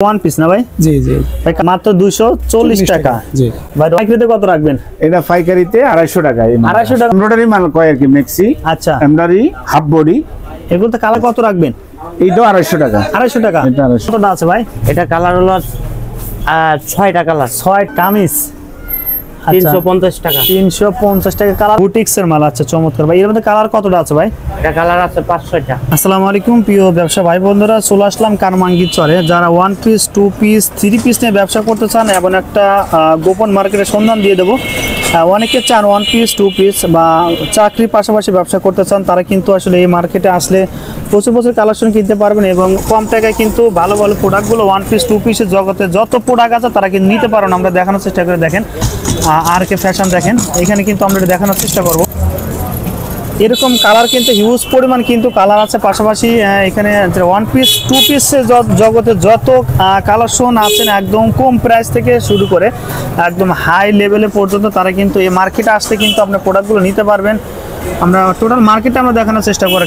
One piece না ভাই? জি জি ভাই মাত্র 240 টাকা। জি ভাই পাইকারিতে কত রাখবেন? এটা পাইকারিতে 250 টাকা। 250 টাকা এমব্রয়ডারি মাল কয় আর কি, মেক্সি। আচ্ছা, এমব্রয়ডারি হাফ বডি, এগুলো তো কালার কত রাখবেন? এইটাও 250 টাকা। 250 টাকা। এটা 250 কতটা আছে ভাই? এটা কালার হলো 6টা কালার, 6 কামিজ 350 টাকা। 350 টাকা কালার, বুটিক্সের মাল। আচ্ছা, চমৎকার ভাই। এর মধ্যে কালার কতটা আছে ভাই? এটা কালার আছে 500টা। আসসালামু আলাইকুম প্রিয় ব্যবসা ভাই বন্ধুরা, চলে আসলাম কারমাঙ্গির চরে। যারা 1 পিস 2 পিস 3 পিস নিয়ে ব্যবসা করতে চান এবং একটা গোপন মার্কেটের সন্ধান দিয়ে দেবো। অনেকে চান 1 পিস 2 পিস বা চাকরির পাশাপাশি ব্যবসা করতে চান, তারা কিন্তু আসলে এই মার্কেটে আসলে প্রচুর প্রচুর কালেকশন কিনতে পারবেন এবং কম টাকায় কিন্তু ভালো ভালো প্রোডাক্টগুলো 1 পিস 2 পিসের জগতে যত প্রোডাক্ট আছে তারা কিন্তু নিতে পারেন। আমরা দেখানোর চেষ্টা করে দেখেন, আর কে ফ্যাশন দেখেন, এখানে কিন্তু আমরা এটা দেখানোর চেষ্টা করব। এরকম কালার কিন্তু হিউজ পরিমাণ কিন্তু কালার আছে। পাশাপাশি এখানে 1 পিস 2 পিসের জগতে যত কালেকশন আছেন একদম কম প্রাইস থেকে শুরু করে একদম হাই লেভেলে পর্যন্ত তারা কিন্তু এই মার্কেটে আসতে কিন্তু আপনার প্রোডাক্টগুলো নিতে পারবেন। আমরা টোটাল মার্কেটে আমরা দেখানোর চেষ্টা করে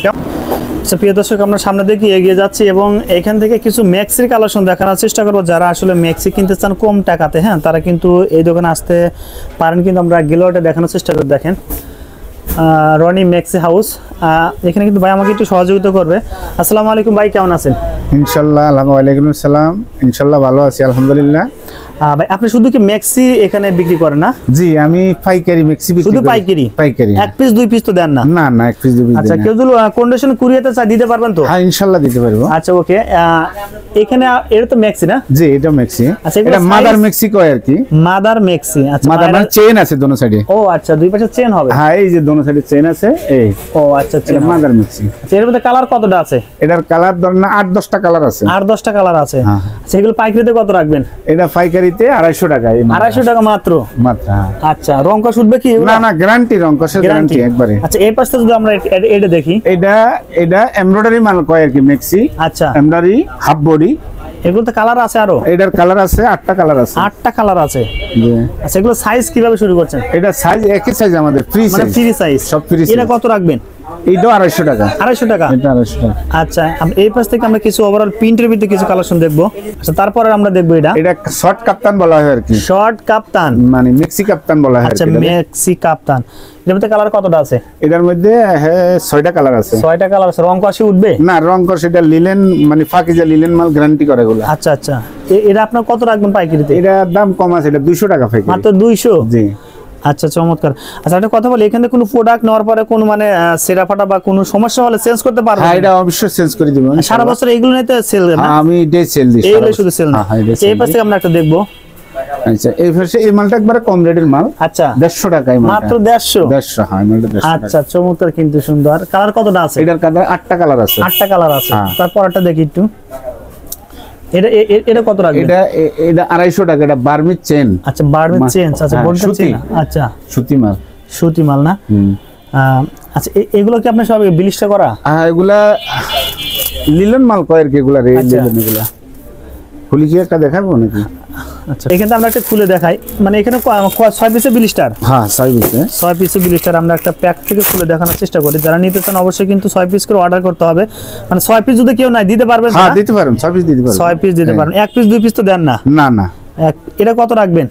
প্রিয় দর্শক, আমরা সামনে দিকে এগিয়ে যাচ্ছি এবং এখান থেকে কিছু ম্যাক্সির কালেকশন দেখানোর চেষ্টা করবো। যারা আসলে ম্যাক্সি কিনতে চান কম টাকাতে, হ্যাঁ, তারা কিন্তু এই দোকানে আসতে পারেন। কিন্তু আমরা গেলোয়ার্ডে দেখানোর চেষ্টা করে দেখেন, রনি ম্যাক্সি হাউস। এখানে কিন্তু ভাই আমাকে একটু সহযোগিতা করবে। আসসালামু আলাইকুম ভাই, কেমন আছেন? ইনশাআল্লাহ। ওয়ালাইকুম আসসালাম। ইনশাআল্লাহ ভালো আছি, আলহামদুলিল্লাহ। ভাই আপনি শুধু কি ম্যাক্সি এখানে বিক্রি করেন না? জি, আমি পাইকারি মেক্সি বিক্রি করি। শুধু পাইকারি? পাইকারি। 1 পিস 2 পিস তো দেন না? না না, 1 পিস 2 পিস। আচ্ছা, কেউ যদি কন্ডিশন কুরিয়ারতে চাই দিতে পারবেন তো? হ্যাঁ, ইনশাআল্লাহ দিতে পারবো। আচ্ছা, ওকে। এখানে এটা তো ম্যাক্সি না? জি, এটা মেক্সি। আচ্ছা, এটা মাদার মেক্সি কয় আর কি। মাদার মেক্সি। আচ্ছা, মাদার মানে চেইন আছে দোনো সাইডে। ও আচ্ছা, দুই পাশে চেন হবে। হ্যাঁ, এই যে দোনো সাইডে চেইন আছে এই। ও আচ্ছা, এটা মাদার মেক্সি। আচ্ছা, এর মধ্যে কালার কতটা আছে? এটার কালার ধরেন না 8-10টা কালার আছে। 8-10টা কালার আছে। হ্যাঁ। আচ্ছা, এগুলো পাইকারিতে কত রাখবেন? এটা পাইকারিতে 250 টাকা। 250 টাকা মাত্র? মাত্র। আচ্ছা, রং কষ উঠবে কি? না না, গ্যারান্টি, রং কষের গ্যারান্টি একবারে। আচ্ছা, এই পাশে যদি আমরা এটা দেখি, এটা এমব্রয়ডারি মাল কয় আর কি, মেক্সি। আচ্ছা, এমব্রয়ডারি হাফ বডি। এগুলো তো কালার আছে আরো? এটার কালার আছে 8টা কালার আছে। 8টা কালার আছে। জি। আচ্ছা, এগুলো সাইজ কিভাবে শুরু করছেন? এটা সাইজ একই সাইজ আমাদের, ফ্রি মানে সাইজ। ফ্রি সাইজ সব ফ্রি সাইজ। এটা কত রাখবেন? এইটাও 250 টাকা। 250 টাকা। এটা 250 টাকা। আচ্ছা, এই পাশ থেকে আমরা কিছু ওভারঅল প্রিন্টের ভিতরে কিছু কালেকশন দেখবো। আচ্ছা, তারপরে আমরা দেখবো এটা শর্ট কাপ্তান বলা হয় আর কি। শর্ট কাপ্তান মানে মেক্সি কাপ্তান বলা হয়। আচ্ছা, মেক্সি কাপ্তান। এর মধ্যে কালার কতটা আছে? এটার মধ্যে 6টা কালার আছে। 6টা কালার আছে। রং কষে উঠবে? না, রং কষ এটা লিলেন, মানে ফাকিজা লিলেন মাল, গ্যারান্টি করে এগুলা। আচ্ছা আচ্ছা, এটা আপনার কত রাখবেন পাইকারিতে? এটা দাম কম আছে, এটা 200 টাকা পাইকারি। মাত্র 200? জি। আচ্ছা, চমৎকার। আচ্ছা, একটা কথা বলি, এখানে কোনো প্রোডাক্ট নেওয়ার পরে কোনো মানে সেরা ফাটা বা কোনো সমস্যা হলে চেঞ্জ করতে পারবেন? হ্যাঁ, এটা অবশ্যই চেঞ্জ করে দিব। সারা বছর এগুলো নিতে সেল না? আমি ডে সেল দিই। এইগুলো শুধু সেল না? এই পাশ থেকে আমরা একটা দেখবো। আচ্ছা, এই পাশে এই মালটা একবারে কম রেটের মাল। আচ্ছা, 150 টাকা এই মালটা। মাত্র 150? 150, হ্যাঁ, মালটা 150 টাকা। আচ্ছা, চমৎকার, কিন্তু সুন্দর। কালার কতটা আছে? এটার কালার 8টা কালার আছে। 8টা কালার আছে। হ্যাঁ। তারপর একটা দেখি একটু, এটা কত রাখবেন? এটা 250 টাকা। এটা বার্মিজ চেন। আচ্ছা, বার্মিজ চেন। আচ্ছা, হ্যাঁ, বলতে সুতি। চেন। আচ্ছা, সুতি মাল। সুতি মাল না? আচ্ছা, এগুলো কি আপনি সব বিলিশটা করা? হ্যাঁ, এগুলা লিলেন মাল কয় আর কি, এগুলা লিলেন। এগুলা খুলি কি একটা দেখাবো নাকি? আচ্ছা, এখানে আমরা একটা খুলে দেখাই। মানে এখানে 6 পিসের বিলিস্টার? হ্যাঁ, 6 পিস। 6 পিসের বিলিস্টার আমরা একটা প্যাক থেকে খুলে দেখানোর চেষ্টা করি। যারা নিতে চান অবশ্যই কিন্তু 6 পিস করে অর্ডার করতে হবে। মানে 6 পিস যদি কেউ নাই দিতে পারবেন? হ্যাঁ, দিতে পারেন, 6 পিস দিতে পারেন। 6 পিস দিতে পারেন। 1 পিস 2 পিস তো দেন না? না না। এটা কত রাখবেন?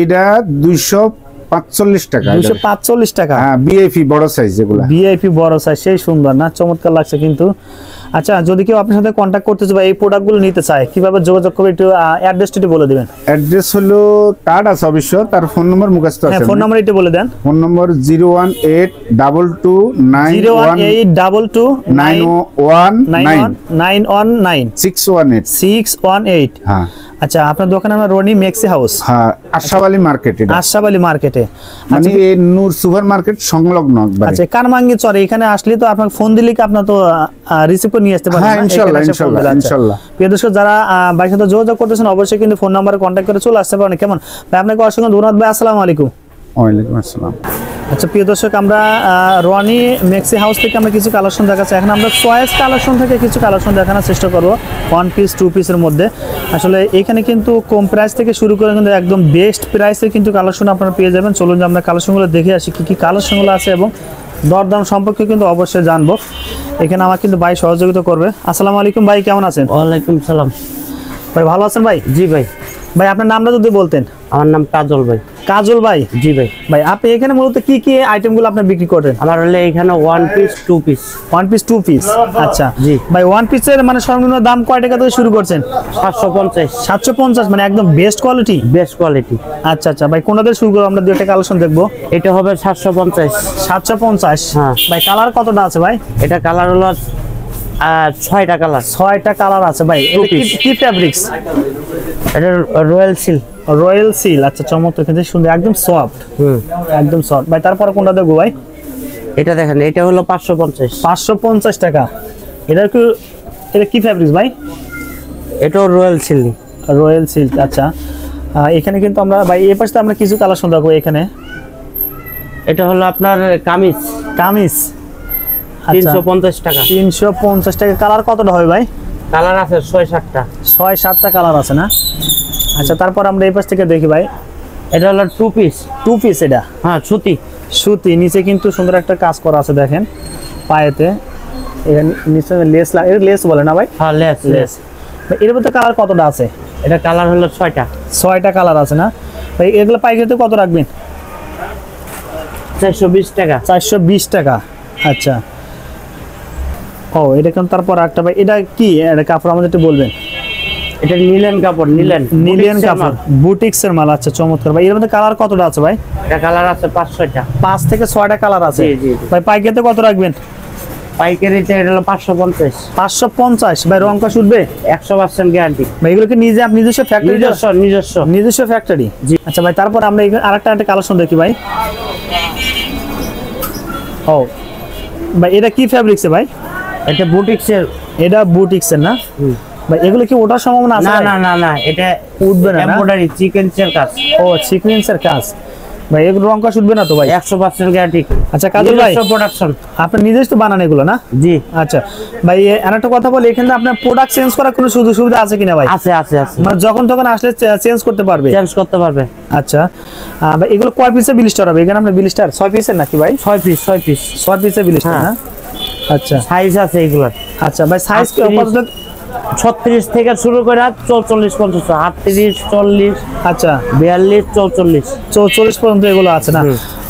এটা 245 টাকা। 245 টাকা। হ্যাঁ, ভিআইপি বড় সাইজ যেগুলা। ভিআইপি বড় সাইজ, সেই সুন্দর না? চমৎকার লাগছে কিন্তু। আচ্ছা, যদি কেউ আপনার সাথে কন্ট্যাক্ট করতে চায় বা এই প্রোডাক্টগুলো নিতে চায়, কিভাবে যোগাযোগ করবে একটু অ্যাড্রেসটা একটু বলে দিবেন। অ্যাড্রেস হলো কার্ড আছে অবশ্য, তার ফোন নম্বর মুখস্থ আছে। হ্যাঁ, ফোন নাম্বার একটু বলে দেন। ফোন নম্বর 01822919119 618। হ্যাঁ। আচ্ছা, আপনার দোকানের নাম রনি ম্যাক্সি হাউস? হ্যাঁ, আশরাফ আলী মার্কেট। এটা আশরাফ আলী মার্কেটে, মানে এই নূর সুপার মার্কেট সংলগ্ন একবারে। আচ্ছা, কারমাঙ্গি চরে। এখানে আসলে তো আপনাকে ফোন দিলে কি আপনার তো রিসিভ করে নিয়ে আসতে পারবেন? হ্যাঁ, ইনশাআল্লাহ ইনশাআল্লাহ ইনশাআল্লাহ। প্রিয় দর্শক, যারা ভাইয়ের সাথে যোগাযোগ করতেছেন অবশ্যই কিন্তু ফোন নাম্বারে কন্ট্যাক্ট করে চলে আসতে পারেন। কেমন ভাই, আপনাকে অসংখ্য ধন্যবাদ ভাই। আসসালামু আলাইকুম। ওয়ালাইকুম আসসালাম। আচ্ছা, প্রিয় দর্শক, আমরা রনি ম্যাক্সি হাউস থেকে আমরা কিছু কালেকশন দেখাচ্ছি। এখন আমরা চয়েস কালেকশন থেকে কিছু কালেকশন দেখানোর চেষ্টা করবো 1 পিস 2 পিসের মধ্যে। আসলে এখানে কিন্তু কম প্রাইস থেকে শুরু করে কিন্তু একদম বেস্ট প্রাইসে কিন্তু কালেকশন আপনারা পেয়ে যাবেন। চলুন যে আমরা কালেকশনগুলো দেখে আসি কি কি কালেকশনগুলো আছে এবং দরদাম সম্পর্কে কিন্তু অবশ্যই জানবো। এখানে আমার কিন্তু ভাই সহযোগিতা করবে। আসসালামু আলাইকুম ভাই, কেমন আছেন? ওয়ালাইকুম সালাম। ভাই ভালো আছেন ভাই? জি ভাই। ভাই আপনার নামটা যদি বলতেন। আমার নাম কাজল ভাই। কাজল ভাই? জি ভাই। ভাই আপনি এখানে মূলত কি কি আইটেমগুলো আপনি বিক্রি করেন? আমার হলে এখানে 1 পিস 2 পিস। 1 পিস 2 পিস, আচ্ছা জি। ভাই 1 পিসের মানে সর্বনিম্ন দাম কয় টাকা থেকে শুরু করছেন? 750। 750 মানে একদম বেস্ট কোয়ালিটি। Best quality. আচ্ছা আচ্ছা ভাই কোনটা দিয়ে শুরু করব? আমরা দুইটা কালেকশন দেখবো। এটা হবে 750। 750। হ্যাঁ। ভাই কালার কতটা আছে ভাই? এটা কালার হলো 6টা কালার। 6টা কালার আছে ভাই। এটা কি ফেব্রিক্স? এটা রয়্যাল সিল্ক। রয়্যাল সিল, আচ্ছা চমৎকার, কিন্তু সুন্দর, একদম সফট। একদম সফট। ভাই তারপরে কোনটা দেখবো ভাই? এটা দেখেন, এটা হলো 550। 550 টাকা। এটা কি ফেব্রিক্স ভাই? এটাও রয়্যাল সিল্ক। রয়্যাল সিল্ক, আচ্ছা। এখানে কিন্তু আমরা ভাই এই পাশে আমরা কিছু কালেকশন দেখবো এখানে। এটা হলো আপনার কামিজ। কামিজ 350 টাকা। 350 টাকা। কালার কতটা হবে ভাই? কালার আছে 6-7টা। 6-7টা কালার আছে না? আচ্ছা তারপর আমরা এই পাশ থেকে দেখি ভাই। এটা হলো 2 পিস। 2 পিস এটা? হ্যাঁ, সুতি। সুতি, নিচে কিন্তু সুন্দর একটা কাজ করা আছে দেখেন পায়েতে। এখানে নিচে লেস বলে না ভাই? হ্যাঁ, লেস। এর মধ্যে কালার কতটা আছে? এটা কালার হলো 6টা। 6টা কালার আছে না ভাই? এগুলো পাইকারিতে কত রাখবেন? 420 টাকা। 420 টাকা, আচ্ছা। ও এটা কেন? তারপর একটা ভাই, এটা কি এটা কাপড় আমাদের একটু বলবেন? এটা নিলেন কাপড়। নিলেন কাপড়, বুটিক্সের মাল, আচ্ছা চমৎকার। ভাই এর মধ্যে কালার কতটা আছে ভাই? এটা কালার আছে 5-6টা। 5 থেকে 6টা কালার আছে। জি। ভাই পাইকারিতে কত রাখবেন? পাইকারিতে এটা হলো 550। 550। ভাই রং কস উঠবে? 100% গ্যারান্টি। ভাই এগুলো কি নিজস্ব ফ্যাক্টরি? নিজস্ব ফ্যাক্টরি। জি। আচ্ছা ভাই তারপর আমরা আরেকটা কালেকশন দেখি ভাই। ও ভাই এটা কি ফেব্রিক্স ভাই? এটা বুটিক্সের। এটা বুটিক্সের না ভাই? এগুলো কি ওঠার সম্ভাবনা আছে? না, এটা উঠবে না? এমব্রয়ডারি সিকোয়েন্সের কাজ। ও সিকোয়েন্সের কাজ। ভাই এগুলো রং কস উঠবে না তো ভাই? 100% গ্যারান্টি। আচ্ছা কাজল ভাই, প্রোডাকশন আপনি নিজস্ব বানান এগুলো না? জি। আচ্ছা ভাই আরেকটা কথা বলি, এখানে আপনার প্রোডাক্ট চেঞ্জ করার কোনো সুযোগ সুবিধা আছে কিনা ভাই? আছে। মানে যখন তখন আসলে চেঞ্জ করতে পারবে? চেঞ্জ করতে পারবে। আচ্ছা ভাই এগুলো কয় পিসে বিলিস্টার হবে? এখানে আপনার বিলিস্টার 6 পিসের নাকি ভাই? 6 পিস। 6 পিসে বিলিস্টার না? আচ্ছা সাইজ আছে এগুলোর। আচ্ছা ভাই সাইজ কতটা? 36 থেকে শুরু করে 44 পর্যন্ত। 38, 40, আচ্ছা 42, 44। 44 পর্যন্ত এগুলো আছে না?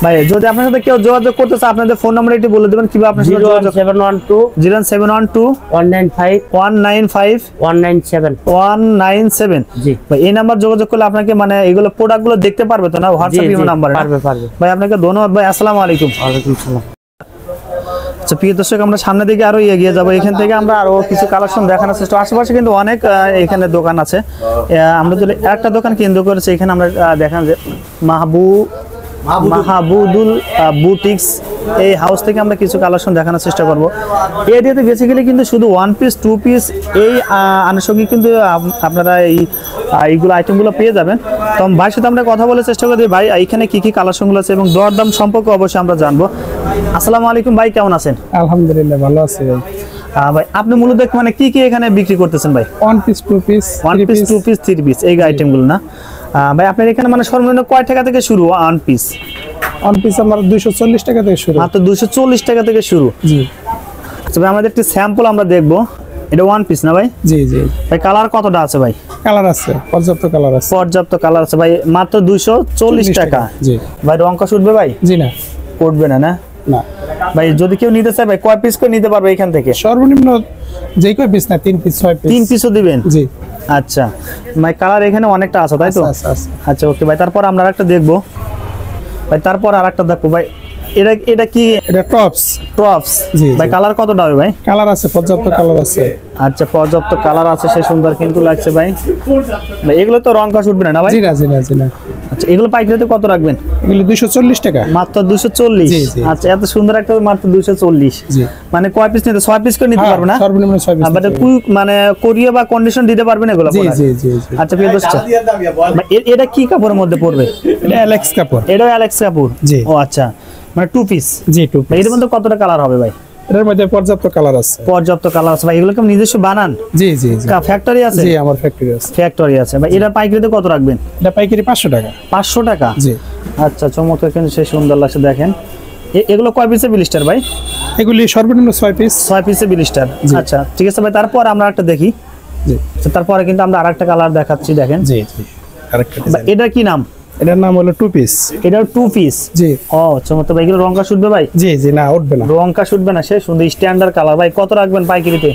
ভাই যদি আপনার সাথে কেউ যোগাযোগ করতে চায়, আপনাদের ফোন নাম্বার একটু বলে দেবেন কিভাবে আপনার সাথে যোগাযোগ? 0712 0712 195 195 197। 197। জি ভাই এই নাম্বার যোগাযোগ করলে আপনাকে মানে এগুলো প্রোডাক্টগুলো দেখতে পারবে তো না? হোয়াটসঅ্যাপ নাম্বার পারবে। ভাই আপনাকে ধন্যবাদ ভাই, আসসালামু আলাইকুম। ওয়ালাইকুম সালাম। আচ্ছা প্রিয় দর্শক, আমরা সামনের দিকে আরো এগিয়ে যাবো। এখান থেকে আমরা আরো কিছু কালেকশন দেখানোর চেষ্টা। আশেপাশে কিন্তু অনেক এখানে দোকান আছে। আমরা যদি একটা দোকান কেন্দ্র করেছি, এখানে আমরা দেখান যে মাহবুদুল বুটিক্স, এই হাউস থেকে আমরা কিছু কালেকশন দেখানোর চেষ্টা করব। এই এরিয়াতে বেসিক্যালি কিন্তু শুধু 1 পিস 2 পিস এই আনুষঙ্গিক কিন্তু আপনারা এইগুলো আইটেমগুলো পেয়ে যাবেন। তো ভাইয়ের সাথে আমরা কথা বলে চেষ্টা করি ভাই এখানে কি কি কালেকশনগুলো আছে এবং দরদাম সম্পর্কে অবশ্যই আমরা জানবো। আসসালামু আলাইকুম ভাই, কেমন আছেন? আলহামদুলিল্লাহ ভালো আছি ভাই। ভাই আপনি মূলত মানে কি কি এখানে বিক্রি করতেছেন ভাই? 1 piece 2 piece 1 piece 2 piece 3 piece এই আইটেমগুলো না ভাই? আপনার এখানে মানে সর্বনিম্ন কয় টাকা থেকে শুরু 1 পিস? 1 পিস আমার 240 টাকা থেকে শুরু। মাত্র 240 টাকা থেকে শুরু। জি আচ্ছা ভাই আমাদের একটি স্যাম্পল আমরা দেখবো। এটা 1 পিস না ভাই? জি ভাই কালার কতটা আছে ভাই? কালার আছে, পর্যাপ্ত কালার আছে। পর্যাপ্ত কালার আছে ভাই, মাত্র 240 টাকা। জি ভাই রং কস উঠবে ভাই? জি না উঠবে না? না ভাই যদি কেউ নিতে চায় ভাই কয় পিস করে নিতে পারবে এখান থেকে? সর্বনিম্ন যে কয় পিস না 3 পিস 6 পিস। 3 পিসও দিবেন? জি আচ্ছা ভাই কালার এখানে অনেকটা আছে তাই তো? আছে। আচ্ছা ওকে ভাই, তারপর আমরা আরেকটা দেখবো ভাই। তারপর আরেকটা দেখবো ভাই। এটা কি? এটা টপস। জি ভাই কালার কতটা হবে ভাই? কালার আছে, পর্যাপ্ত কালার আছে। আচ্ছা পর্যাপ্ত কালার আছে, সে সুন্দর কিন্তু লাগছে ভাই। ভাই এগুলো তো রং কস উঠবে না ভাই? জি না আচ্ছা এগুলো পাইকারিতে কত রাখবেন? এগুলো 240 টাকা। মাত্র 240? জি। আচ্ছা এত সুন্দর একটা মাত্র 240। জি মানে কয় পিস নিতে? 6 পিস করে নিতে পারবে না? সর্বনিম্ন 6 পিস। মানে মানে কোরিয়া বা কন্ডিশন দিতে পারবেন এগুলো? জি আচ্ছা প্রিয় দর্শক, এটা কি কাপড়ের মধ্যে পড়বে? এটা অ্যালেক্স কাপড়। এটাও অ্যালেক্স কাপড়? জি। ও আচ্ছা, মানে 2 পিস। জি 2 ভাই পিস। এর মধ্যে কতটা কালার হবে ভাই? এর মধ্যে পর্যাপ্ত কালার আছে। পর্যাপ্ত কালার আছে ভাই। এগুলো কি নিজস্ব বানান? জি ফ্যাক্টরি আছে? জি আমার ফ্যাক্টরি আছে। ফ্যাক্টরি আছে ভাই। এটা পাইকারিতে কত রাখবেন? এটা পাইকারি 500 টাকা। 500 টাকা? জি। আচ্ছা চমৎকার, কিন্তু সে সুন্দর লাগছে দেখেন। এগুলো কয় পিসে বিলিস্টার ভাই? এগুলি সর্বনিম্ন 6 পিস। 6 পিসে বিলিস্টার। আচ্ছা ঠিক আছে ভাই, তারপর আমরা একটা দেখি। জি আচ্ছা, তারপরে কিন্তু আমরা আরেকটা কালার দেখাচ্ছি, দেখেন জি জি আরেকটা বা ডিজাইন। এটা কি নাম? এটার নাম হলো 2 পিস। এটাও 2 পিস। জি ও চমৎকার ভাই, এগুলো রংকা শুটবে ভাই? জি জি না উঠবে না। রংকা শুটবে না, সে সুন্দর স্ট্যান্ডার্ড কালার। ভাই কত রাখবেন পাইকারিতে?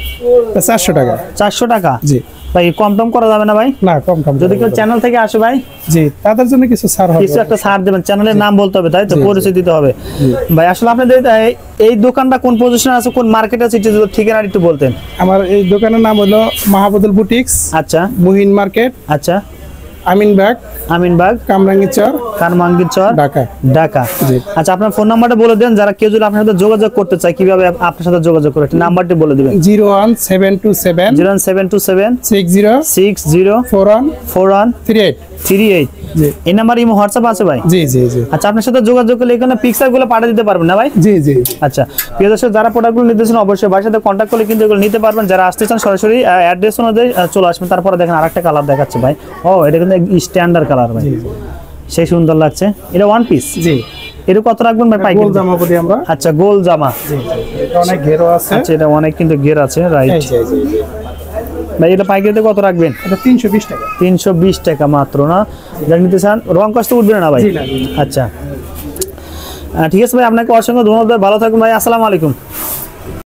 400 টাকা। 400 টাকা। জি ভাই কম টম করা যাবে না ভাই? না কম কম যদি কেউ চ্যানেল থেকে আসে ভাই, জি তাদের জন্য কিছু ছাড় হবে। কিছু একটা ছাড় দেবেন, চ্যানেলের নাম বলতে হবে, তাই তো? পরিচয় দিতে হবে। ভাই আসলে আপনাদের এই দোকানটা কোন পজিশনে আছে, কোন মার্কেটে আছে, একটু যদি ঠিকানাটা একটু বলতেন। আমার এই দোকানের নাম হলো মাহবুদুল বুটিক্স, আচ্ছা মুহিন মার্কেট, আচ্ছা, আমিনবাগ, আমিনবাগ, কামরাঙ্গীরচর, কানমাঙ্গির চর, ঢাকা। ঢাকা। জি। আচ্ছা, আপনার ফোন নাম্বারটা বলে দেন, যারা কেউ যদি আপনার সাথে যোগাযোগ করতে চায় কিভাবে আপনার সাথে যোগাযোগ করে, নাম্বারটি বলে দিবেন। 01727 01727 60 60 41 41 38। 38। জি এই নাম্বার ইমো হোয়াটসঅ্যাপ আছে ভাই? জি জি জি আচ্ছা, আপনার সাথে যোগাযোগ করলে এখানে পিকচার গুলো পাঠিয়ে দিতে পারবেন না ভাই? জি জি আচ্ছা, প্রিয় দর্শক, যারা প্রোডাক্টগুলো নিতে চান অবশ্যই ভাইয়ের সাথে কন্ট্যাক্ট করলে কিন্তু এগুলো নিতে পারবেন। যারা আসতে চান সরাসরি অ্যাড্রেস অনুযায়ী চলে আসবেন। তারপরে দেখেন আরেকটা কালার দেখাচ্ছে ভাই। ও এটা কিন্তু স্ট্যান্ডার্ড কালার ভাই, সেই সুন্দর লাগছে। এটা 1 পিস। জি এটা কত রাখবেন ভাই গোল পাইকারি? জামা বলি আমরা। আচ্ছা, গোল জামা। এটা অনেক ঘেরো আছে। আচ্ছা, এটা অনেক কিন্তু গের আছে, রাইট। এই যে, এই যে, এই যে। ভাই এটা পাইকারিতে কত রাখবেন? এটা 320 টাকা। 320 টাকা মাত্র না? যারা নিতে চান রং কষ্ট উঠবে না ভাই? জি না, জি না। আচ্ছা, ঠিক আছে ভাই, আপনাকে অসংখ্য ধন্যবাদ, ভালো থাকুন ভাই, আসসালামু আলাইকুম।